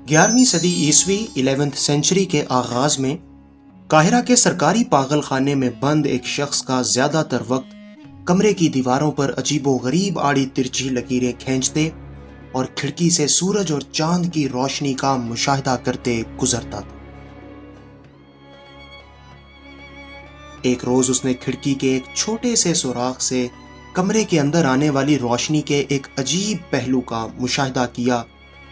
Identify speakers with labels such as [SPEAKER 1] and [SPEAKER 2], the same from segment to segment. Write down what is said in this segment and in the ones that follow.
[SPEAKER 1] 11ویں صدی عیسوی 11th century کے آغاز میں قاہرہ کے سرکاری پاگل خانے میں بند ایک شخص کا زیادہ تر وقت کمرے کی دیواروں پر عجیب و غریب آڑی ترچھی لکیریں کھینچتے اور کھڑکی سے سورج اور چاند کی روشنی کا مشاہدہ کرتے گزرتا تھا۔ ایک روز اس نے کھڑکی کے ایک چھوٹے سے سوراخ سے کمرے کے اندر آنے والی روشنی کے ایک عجیب پہلو کا مشاہدہ کیا،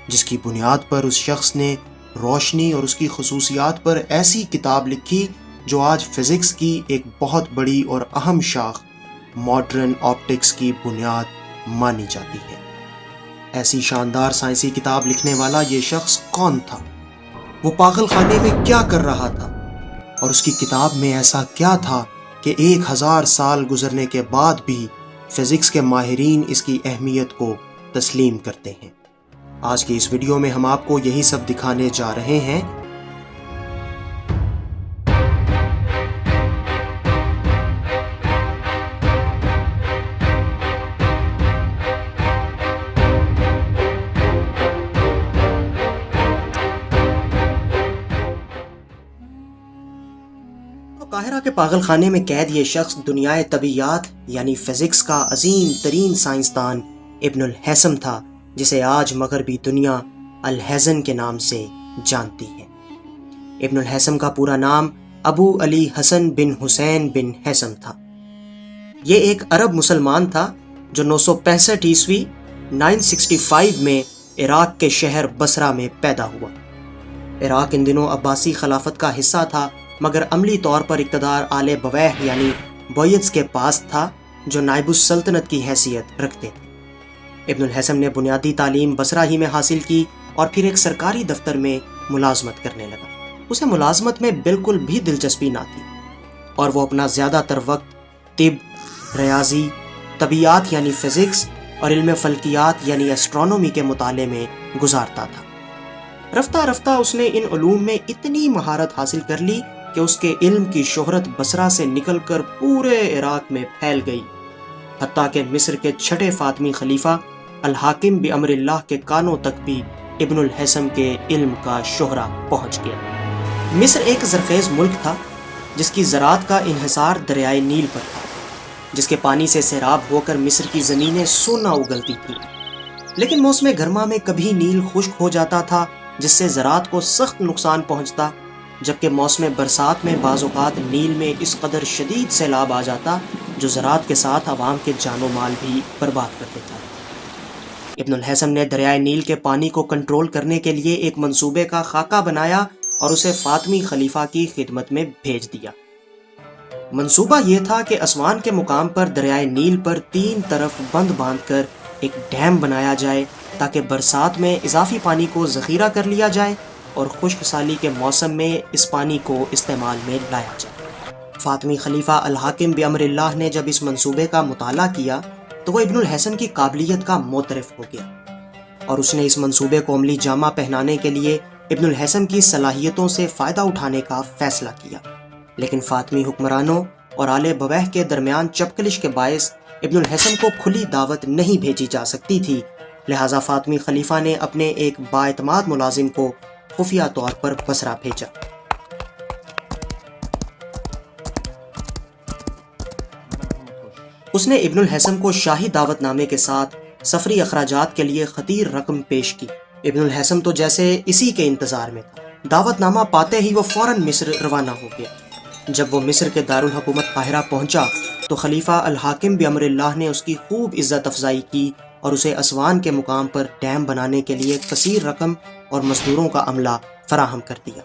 [SPEAKER 1] جس کی بنیاد پر اس شخص نے روشنی اور اس کی خصوصیات پر ایسی کتاب لکھی جو آج فزکس کی ایک بہت بڑی اور اہم شاخ ماڈرن آپٹکس کی بنیاد مانی جاتی ہے۔ ایسی شاندار سائنسی کتاب لکھنے والا یہ شخص کون تھا؟ وہ پاگل خانے میں کیا کر رہا تھا؟ اور اس کی کتاب میں ایسا کیا تھا کہ 1000 سال گزرنے کے بعد بھی فزکس کے ماہرین اس کی اہمیت کو تسلیم کرتے ہیں؟ آج کی اس ویڈیو میں ہم آپ کو یہی سب دکھانے جا رہے ہیں۔ قاہرہ کے پاگل خانے میں قید یہ شخص دنیائے طبیعیات یعنی فزکس کا عظیم ترین سائنسدان ابن الہیثم تھا، جسے آج مغربی دنیا الہیزن کے نام سے جانتی ہے۔ ابن الہیثم کا پورا نام ابو علی حسن بن حسین بن ہیثم تھا۔ یہ ایک عرب مسلمان تھا جو 965 عیسوی 965 میں عراق کے شہر بصرہ میں پیدا ہوا۔ عراق ان دنوں عباسی خلافت کا حصہ تھا، مگر عملی طور پر اقتدار آل بویح یعنی بویتس کے پاس تھا، جو نائب السلطنت کی حیثیت رکھتے تھے۔ ابن الہیثم نے بنیادی تعلیم بصرہ ہی میں حاصل کی اور پھر ایک سرکاری دفتر میں ملازمت کرنے لگا۔ اسے ملازمت میں بالکل بھی دلچسپی نہ تھی اور وہ اپنا زیادہ تر وقت طب، ریاضی، طبیعیات یعنی فزکس اور علم فلکیات یعنی ایسٹرونومی کے مطالعے میں گزارتا تھا۔ رفتہ رفتہ اس نے ان علوم میں اتنی مہارت حاصل کر لی کہ اس کے علم کی شہرت بصرہ سے نکل کر پورے عراق میں پھیل گئی، حتیٰ کہ مصر کے چھٹے فاطمی خلیفہ الحاکم بامر اللہ کے کانوں تک بھی ابن الہیثم کے علم کا شہرہ پہنچ گیا۔ مصر ایک زرخیز ملک تھا جس کی زراعت کا انحصار دریائے نیل پر تھا، جس کے پانی سے سیراب ہو کر مصر کی زمینیں سونا اگلتی تھیں، لیکن موسم گرما میں کبھی نیل خشک ہو جاتا تھا جس سے زراعت کو سخت نقصان پہنچتا، جبکہ موسم برسات میں بعض اوقات نیل میں اس قدر شدید سیلاب آ جاتا جو زراعت کے ساتھ عوام کے جان و مال بھی برباد کر دیتا۔ ابن الہیثم نے دریائے نیل کے پانی کو کنٹرول کرنے کے لیے ایک منصوبے کا خاکہ بنایا اور اسے فاطمی خلیفہ کی خدمت میں بھیج دیا۔ منصوبہ یہ تھا کہ اسوان کے مقام پر دریائے نیل پر 3 طرف بند باندھ کر ایک ڈیم بنایا جائے تاکہ برسات میں اضافی پانی کو ذخیرہ کر لیا جائے اور خشک سالی کے موسم میں اس پانی کو استعمال میں لایا جائے۔ فاطمی خلیفہ الحاکم بامر اللہ نے جب اس منصوبے کا مطالعہ کیا تو وہ ابن الہیثم کی قابلیت کا معترف ہو گیا اور اس نے اس منصوبے کو عملی جامہ پہنانے کے لیے ابن الہیثم کی صلاحیتوں سے فائدہ اٹھانے کا فیصلہ کیا، لیکن فاطمی حکمرانوں اور آل بویح کے درمیان چپکلش کے باعث ابن الہیثم کو کھلی دعوت نہیں بھیجی جا سکتی تھی، لہٰذا فاطمی خلیفہ نے اپنے ایک بااعتماد ملازم کو خفیہ طور پر بصرہ بھیجا۔ اس نے ابن الہیثم کو شاہی دعوت نامے کے ساتھ سفری اخراجات کے لیے خطیر رقم پیش کی۔ ابن الہیثم تو جیسے اسی کے انتظار میں تھا۔ دعوت نامہ پاتے ہی وہ فوراً مصر روانہ ہو گیا۔ جب وہ مصر کے دارالحکومت قاہرہ پہنچا تو خلیفہ الحاکم بامر اللہ نے اس کی خوب عزت افزائی کی اور اسے اسوان کے مقام پر ڈیم بنانے کے لیے کثیر رقم اور مزدوروں کا عملہ فراہم کر دیا۔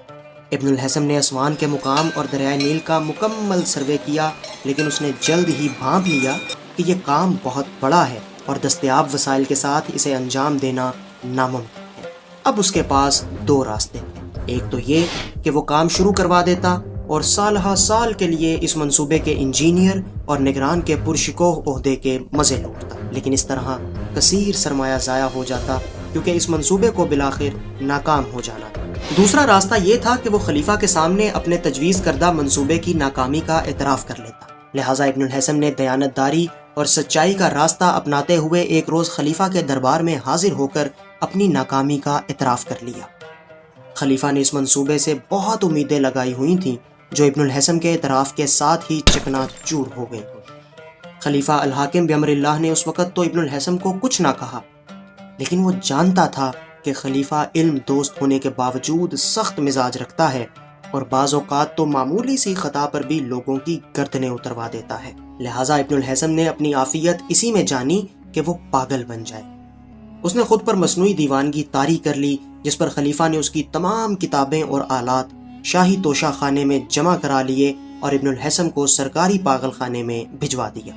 [SPEAKER 1] ابن الہیثم نے اسوان کے مقام اور دریائے نیل کا مکمل سروے کیا، لیکن اس نے جلد ہی بھانپ لیا کہ یہ کام بہت بڑا ہے اور دستیاب وسائل کے ساتھ اسے انجام دینا ناممکن ہے۔ اب اس کے پاس 2 راستے تھے، ایک تو یہ کہ وہ کام شروع کروا دیتا اور سالہ سال کے لیے اس منصوبے کے انجینئر اور نگران کے پرشکوہ عہدے کے مزے لوٹتا، لیکن اس طرح کثیر سرمایہ ضائع ہو جاتا کیونکہ اس منصوبے کو بالآخر ناکام ہو جانا تھا۔ دوسرا راستہ یہ تھا کہ وہ خلیفہ کے سامنے اپنے تجویز کردہ منصوبے کی ناکامی کا اعتراف کر لیتا، لہٰذا ابن الہیثم نے دیانتداری اور سچائی کا راستہ اپناتے ہوئے ایک روز خلیفہ کے دربار میں حاضر ہو کر اپنی ناکامی کا اعتراف کر لیا۔ خلیفہ نے اس منصوبے سے بہت امیدیں لگائی ہوئی تھیں جو ابن الحسم کے اعتراف کے ساتھ ہی چکنا چور ہو گئیں۔ خلیفہ الحاکم بامر اللہ نے اس وقت تو ابن الحسم کو کچھ نہ کہا، لیکن وہ جانتا تھا کہ خلیفہ علم دوست ہونے کے باوجود سخت مزاج رکھتا ہے اور بعض اوقات تو معمولی سی خطا پر بھی لوگوں کی گردنیں اتروا دیتا ہے۔ لہٰذا ابن الحسم نے اپنی عافیت اسی میں جانی کہ وہ پاگل بن جائے۔ اس نے خود پر مصنوعی دیوانگی طاری کر لی، جس پر خلیفہ نے اس کی تمام کتابیں اور آلات شاہی توشہ خانے میں جمع کرا لیے اور ابن الحسم کو سرکاری پاگل خانے میں بھجوا دیا۔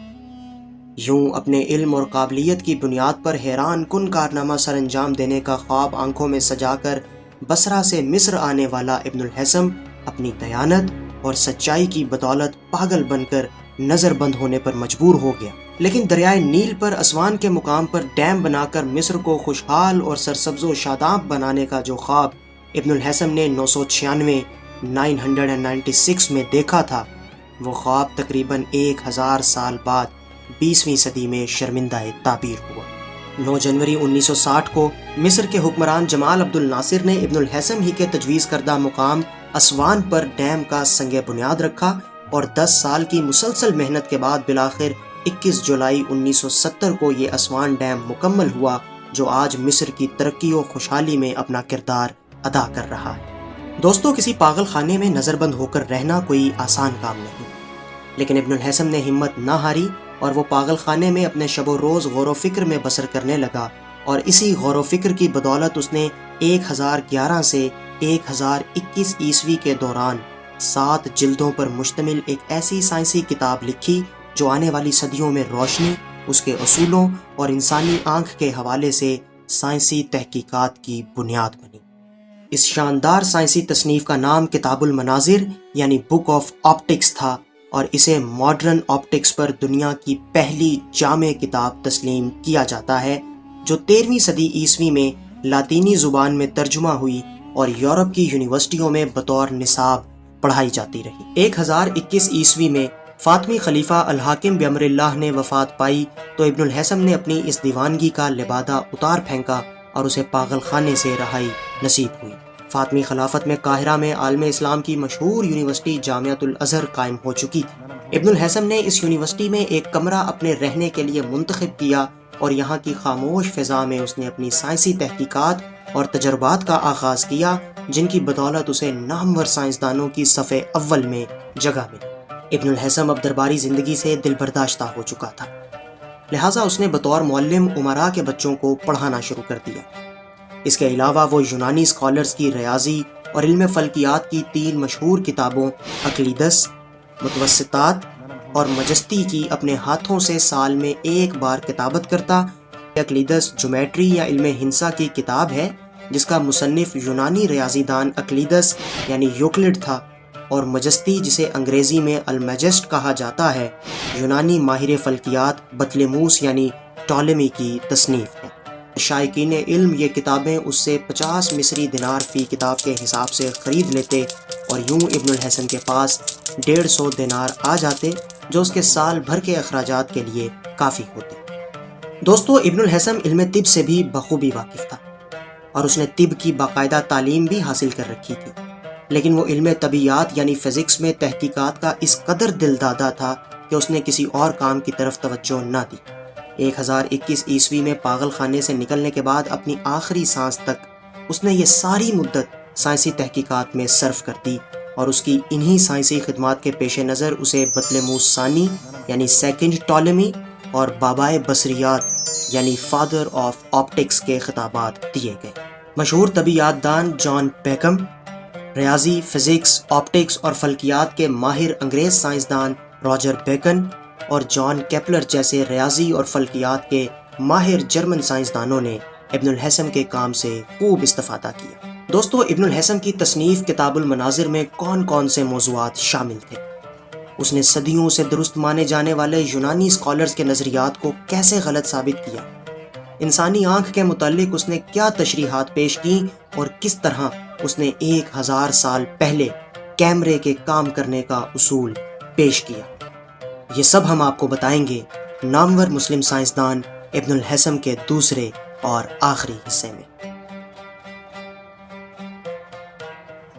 [SPEAKER 1] یوں اپنے علم اور قابلیت کی بنیاد پر حیران کن کارنامہ سر انجام دینے کا خواب آنکھوں میں سجا کر بصرہ سے مصر آنے والا ابن الحسم اپنی دیانت اور سچائی کی بدولت پاگل بن کر نظر بند ہونے پر مجبور ہو گیا۔ لیکن دریائے نیل پر اسوان کے مقام پر ڈیم بنا کر مصر کو خوشحال اور سرسبز و شاداب بنانے کا جو خواب ابن الحسم نے 996 میں دیکھا تھا، وہ خواب تقریباً 1000 سال بعد 20ویں صدی میں شرمندہ تعبیر ہوا۔ 9 جنوری 1960 کو مصر کے حکمران جمال عبد الناصر نے ابن الحسم ہی کے تجویز کردہ مقام اسوان پر ڈیم کا سنگ بنیاد رکھا اور 10 سال کی مسلسل محنت کے بعد بالآخر 21 جولائی 1970 کو یہ اسوان ڈیم مکمل ہوا، جو آج مصر کی ترقی و خوشحالی میں اپنا کردار ادا کر رہا ہے۔ دوستو، کسی پاگل خانے میں نظر بند ہو کر رہنا کوئی آسان کام نہیں، لیکن ابن الحسم نے ہمت نہ ہاری اور وہ پاگل خانے میں اپنے شب و روز غور و فکر میں بسر کرنے لگا، اور اسی غور و فکر کی بدولت اس نے 1011 سے 1021 عیسوی کے دوران 7 جلدوں پر مشتمل ایک ایسی سائنسی کتاب لکھی جو آنے والی صدیوں میں روشنی، اس کے اصولوں اور انسانی آنکھ کے حوالے سے سائنسی تحقیقات کی بنیاد بنی۔ اس شاندار سائنسی تصنیف کا نام کتاب المناظر یعنی بک آف آپٹکس تھا، اور اسے ماڈرن آپٹکس پر دنیا کی پہلی جامع کتاب تسلیم کیا جاتا ہے، جو 13ویں صدی عیسوی میں لاطینی زبان میں ترجمہ ہوئی اور یورپ کی یونیورسٹیوں میں بطور نصاب پڑھائی جاتی رہی۔ 1021 عیسوی میں فاطمی خلیفہ الحاکم بامر اللہ نے وفات پائی تو ابن الحسم نے اپنی اس دیوانگی کا لبادہ اتار پھینکا اور اسے پاگل خانے سے رہائی نصیب ہوئی۔ فاطمی خلافت میں قاہرہ میں عالم اسلام کی مشہور یونیورسٹی جامعۃ الازہر قائم ہو چکی تھی۔ ابن الحسم نے اس یونیورسٹی میں ایک کمرہ اپنے رہنے کے لیے منتخب کیا اور یہاں کی خاموش فضا میں اس نے اپنی سائنسی تحقیقات اور تجربات کا آغاز کیا، جن کی بدولت اسے نامور سائنسدانوں کی صف اول میں جگہ ملی۔ ابن الحسم اب درباری زندگی سے دل برداشتہ ہو چکا تھا، لہٰذا اس نے بطور معلم امراء کے بچوں کو پڑھانا شروع کر دیا۔ اس کے علاوہ وہ یونانی اسکالرز کی ریاضی اور علم فلکیات کی 3 مشہور کتابوں اقلیدس، متوسطات اور مجستی کی اپنے ہاتھوں سے سال میں 1 بار کتابت کرتا۔ اقلیدس جیومیٹری یا علم ہندسہ کی کتاب ہے، جس کا مصنف یونانی ریاضی دان اقلیدس یعنی یوکلڈ تھا، اور مجستی، جسے انگریزی میں المجسٹ کہا جاتا ہے، یونانی ماہر فلکیات بطلیموس یعنی ٹالمی کی تصنیف ہے۔ شائقین علم یہ کتابیں اس سے 50 مصری دینار فی کتاب کے حساب سے خرید لیتے، اور یوں ابن الحسم کے پاس 150 دینار آ جاتے، جو اس کے سال بھر کے اخراجات کے لیے کافی ہوتے۔ دوستو، ابن الحسم علم طب سے بھی بخوبی واقف تھا، اور اس نے طب کی باقاعدہ تعلیم بھی حاصل کر رکھی تھی، لیکن وہ علم طبیعیات یعنی فزکس میں تحقیقات کا اس قدر دل دادا تھا کہ اس نے کسی اور کام کی طرف توجہ نہ دی۔ 1021 عیسوی میں پاگل خانے سے نکلنے کے بعد اپنی آخری سانس تک اس نے یہ ساری مدت سائنسی تحقیقات میں صرف کر دی، اور اس کی انہی سائنسی خدمات کے پیش نظر اسے بطلیموس ثانی یعنی سیکنڈ ٹالمی اور بابائے بصریات یعنی فادر آف آپٹکس کے خطابات دیے گئے۔ مشہور طبیعیات دان جان بیکم، ریاضی، فزکس، آپٹکس اور فلکیات کے ماہر انگریز سائنسدان راجر بیکن اور جان کیپلر جیسے ریاضی اور فلکیات کے ماہر جرمن سائنسدانوں نے ابن الحسم کے کام سے خوب استفادہ کیا۔ دوستو، ابن الحسم کی تصنیف کتاب المناظر میں کون کون سے موضوعات شامل تھے؟ اس نے صدیوں سے درست مانے جانے والے یونانی اسکالرز کے نظریات کو کیسے غلط ثابت کیا؟ انسانی آنکھ کے متعلق اس نے کیا تشریحات پیش کی، اور کس طرح اس نے 1000 سال پہلے کیمرے کے کام کرنے کا اصول پیش کیا؟ یہ سب ہم آپ کو بتائیں گے نامور مسلم سائنسدان ابن الحسم کے دوسرے اور آخری حصے میں۔